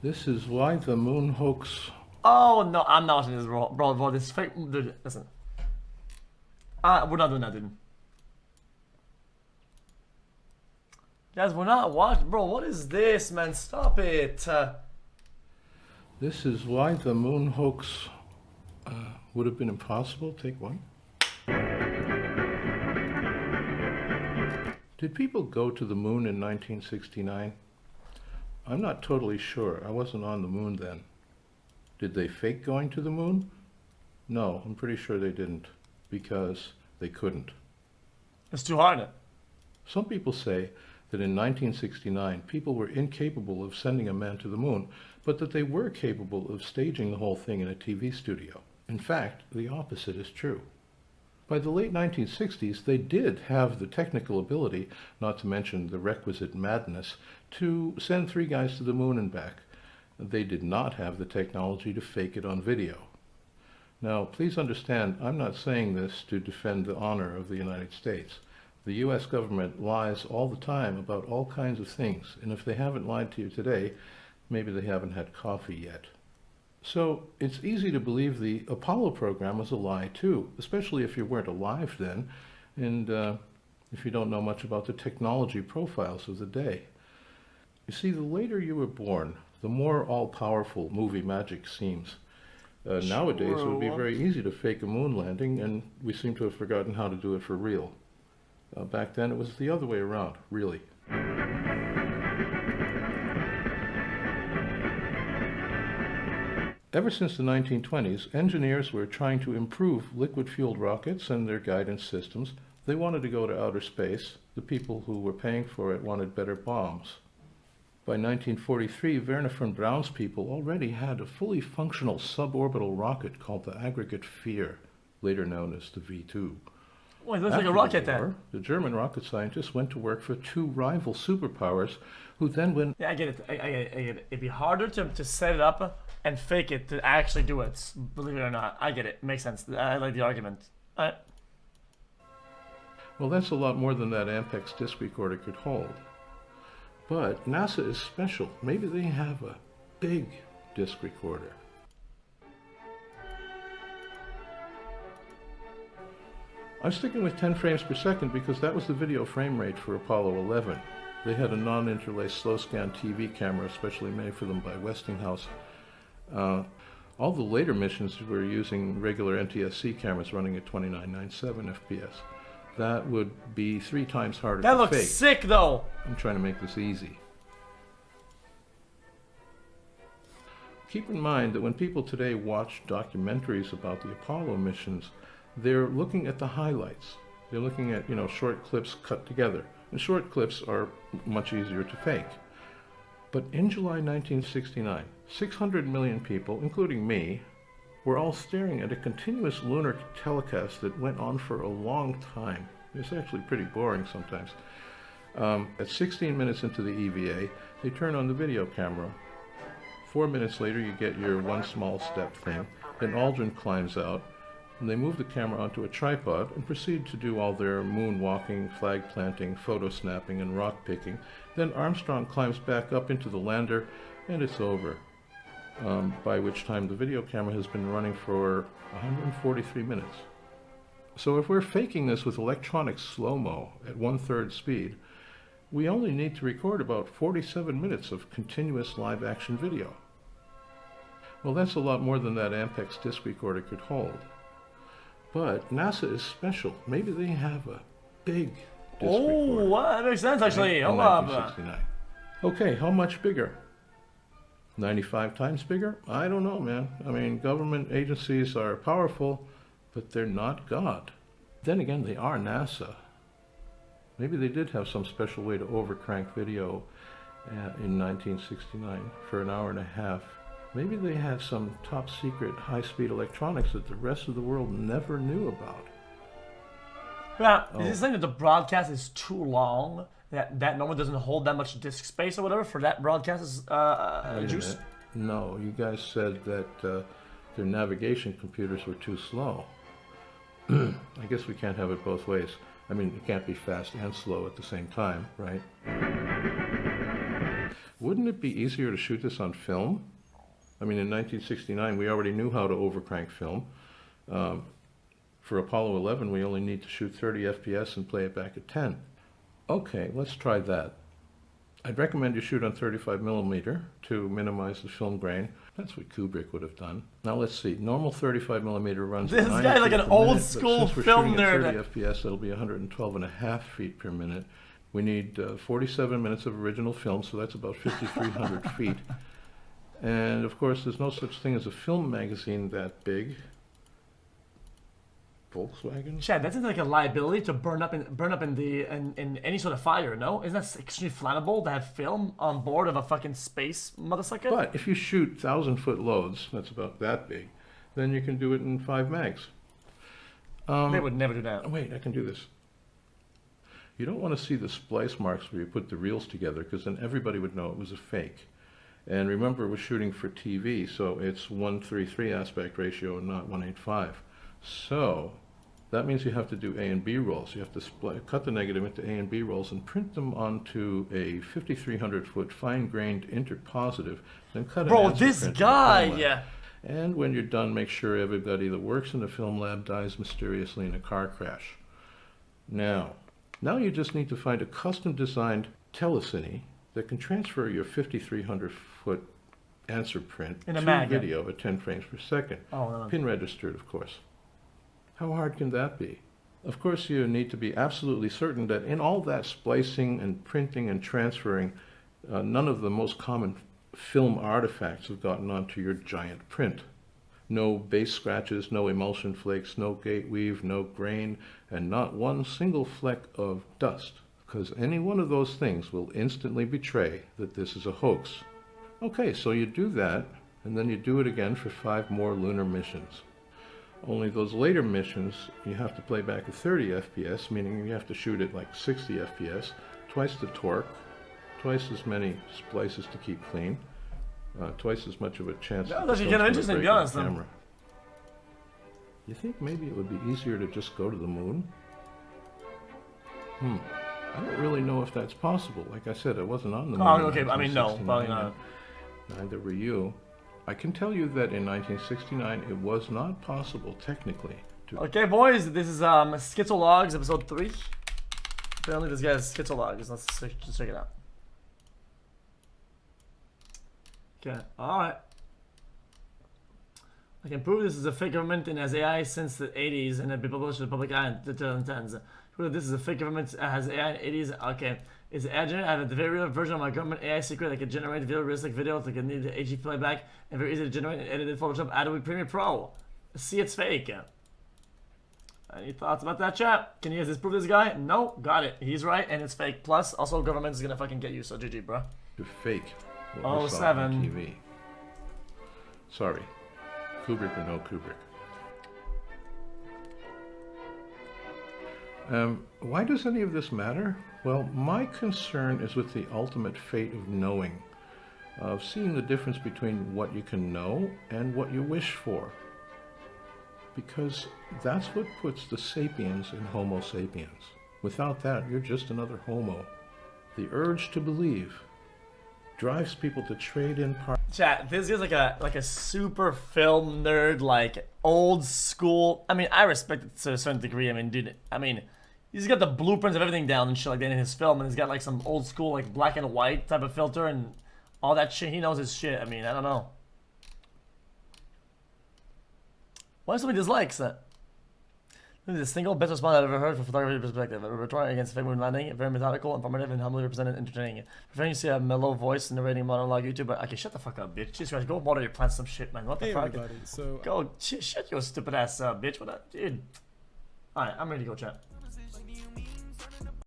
This is why the moon hoax. Oh no, I'm not watching this, bro. This is fake. Dude, listen. We're not doing that, dude. Guys, we're not watching, bro. What is this, man? Stop it. This is why the moon hoax would have been impossible. Take one. Did people go to the moon in 1969? I'm not totally sure. I wasn't on the moon then. Did they fake going to the moon? No, I'm pretty sure they didn't, because they couldn't. It's too hard. Some people say that in 1969 people were incapable of sending a man to the moon, but that they were capable of staging the whole thing in a TV studio. In fact, the opposite is true. By the late 1960s, they did have the technical ability, not to mention the requisite madness, to send 3 guys to the moon and back. They did not have the technology to fake it on video. Now, please understand, I'm not saying this to defend the honor of the United States. The US government lies all the time about all kinds of things, and if they haven't lied to you today, maybe they haven't had coffee yet. So it's easy to believe the Apollo program was a lie too, especially if you weren't alive then, and if you don't know much about the technology profiles of the day. You see, the later you were born, the more all-powerful movie magic seems. Nowadays, it would be very easy to fake a moon landing, and we seem to have forgotten how to do it for real. Back then, it was the other way around, really. Ever since the 1920s, engineers were trying to improve liquid-fueled rockets and their guidance systems. They wanted to go to outer space. The people who were paying for it wanted better bombs. By 1943, Wernher von Braun's people already had a fully functional suborbital rocket called the Aggregate Fear, later known as the V2. Wait, it looks like a rocket then. The German rocket scientists went to work for 2 rival superpowers who then went... Yeah, I get it. I get it. It'd be harder to set it up and fake it to actually do it. Believe it or not. I get it. Makes sense. I like the argument. Well, that's a lot more than that Ampex disc recorder could hold. But NASA is special. Maybe they have a big disc recorder. I'm sticking with 10 frames per second because that was the video frame rate for Apollo 11. They had a non-interlaced slow-scan TV camera, especially made for them by Westinghouse. All the later missions were using regular NTSC cameras running at 2997 FPS. That would be 3 times harder to fake. That looks sick, though! I'm trying to make this easy. Keep in mind that when people today watch documentaries about the Apollo missions, they're looking at the highlights. They're looking at, short clips cut together. And short clips are much easier to fake. But in July 1969, 600 million people, including me, were all staring at a continuous lunar telecast that went on for a long time. It's actually pretty boring sometimes. At 16 minutes into the EVA, they turn on the video camera. 4 minutes later, you get your one small step thing. Then Aldrin climbs out, and they move the camera onto a tripod and proceed to do all their moonwalking, flag planting, photo snapping, and rock picking. Then Armstrong climbs back up into the lander, and it's over. By which time the video camera has been running for 143 minutes. So if we're faking this with electronic slow-mo at 1/3 speed, we only need to record about 47 minutes of continuous live-action video. Well, that's a lot more than that Ampex disc recorder could hold. But NASA is special. Maybe they have a big disc recorder. Oh, that makes sense, actually. In 1969. Okay, how much bigger? 95 times bigger? I don't know, man. I mean, government agencies are powerful, but they're not God. Then again, they are NASA. Maybe they did have some special way to overcrank video in 1969 for an hour and a half. Maybe they had some top secret high-speed electronics that the rest of the world never knew about. Yeah, is this saying that the broadcast is too long? That normally doesn't hold that much disk space or whatever for that broadcast juice? No, you guys said that their navigation computers were too slow. I guess we can't have it both ways. I mean, it can't be fast and slow at the same time, right? Wouldn't it be easier to shoot this on film? I mean, in 1969, we already knew how to overcrank film. For Apollo 11, we only need to shoot 30 FPS and play it back at 10. Okay, let's try that. I'd recommend you shoot on 35mm to minimize the film grain. That's what Kubrick would have done. Now let's see. Normal 35mm runs This at 90 guy's like feet an per old minute, school but since we're film shooting at nerd. 30 FPS, that'll be 112.5 feet per minute. We need 47 minutes of original film, so that's about 5,300 feet. And of course, there's no such thing as a film magazine that big. Volkswagen? Chad, that seems like a liability to burn up in any sort of fire, no? Isn't that extremely flammable to have film on board of a fucking space motherfucker? But if you shoot 1,000-foot loads, that's about that big, then you can do it in 5 mags. They would never do that. Wait, I can do this. You don't want to see the splice marks where you put the reels together, because then everybody would know it was a fake. And remember, we're shooting for TV, so it's 1:3:3 aspect ratio and not 1:8:5. So that means you have to do A and B rolls. You have to cut the negative into A and B rolls and print them onto a 5,300-foot fine-grained interpositive, then cut an Bro, answer this print in the guy, film lab. yeah. And when you're done, make sure everybody that works in the film lab dies mysteriously in a car crash. Now you just need to find a custom-designed telecine that can transfer your 5,300-foot answer print In a to mag, yeah. video at 10 frames per second. Oh, no. Pin registered, of course. How hard can that be? Of course, you need to be absolutely certain that in all that splicing and printing and transferring, none of the most common film artifacts have gotten onto your giant print. No base scratches, no emulsion flakes, no gate weave, no grain, and not one single fleck of dust, because any one of those things will instantly betray that this is a hoax. Okay, so you do that, and then you do it again for 5 more lunar missions. Only those later missions, you have to play back at 30 FPS, meaning you have to shoot at like 60 FPS, twice the torque, twice as many splices to keep clean, twice as much of a chance That that was the actually film's kind of gonna interesting, to break be in the honest. camera. You think maybe it would be easier to just go to the moon? I don't really know if that's possible. Like I said, I wasn't on the moon. Oh, in okay, I mean, no, 1969, probably not. and neither were you. I can tell you that in 1969, it was not possible, technically, to... Okay, boys, this is Schizologs, episode 3. Apparently this guy has Schizologs. Let's just check it out. Okay, alright. I can prove this is a fake government and has AI since the 80s and have been published to the public eye in 2010s. Prove that this is a fake government has AI in the 80s. Okay. Is it AI generated? I have a very real version of my government AI secret that can generate realistic videos that can need the HD playback and very easy to generate and edit in Photoshop, Adobe Premiere Pro. See, it's fake. Any thoughts about that, chat? Can you guys disprove this guy? No, got it. He's right, and it's fake. Plus, also, government is gonna fucking get you, so GG, bro. to fake what we saw on TV. Sorry. Kubrick or no Kubrick. Why does any of this matter? Well, my concern is with the ultimate fate of knowing, of seeing the difference between what you can know and what you wish for. Because that's what puts the sapiens in Homo sapiens. Without that, you're just another Homo. The urge to believe drives people to trade in parts. Chat, this is like a super film nerd, like old school. I mean, I respect it to a certain degree. I mean, dude, he's got the blueprints of everything down and shit like that in his film, and he's got like some old school like black and white type of filter and all that shit. He knows his shit. I mean, I don't know. Why so many dislikes? This is the single best response I've ever heard from photography perspective. A retort against fake moon landing, very methodical, informative, and humbly represented, entertaining. Preferring to see a mellow voice narrating monologue YouTuber. Okay, shut the fuck up, bitch. Jesus Christ, go water your plants some shit, man. What the fuck? Everybody, so Go, shut your stupid ass up, bitch. What up, dude? Alright, I'm ready to go, chat.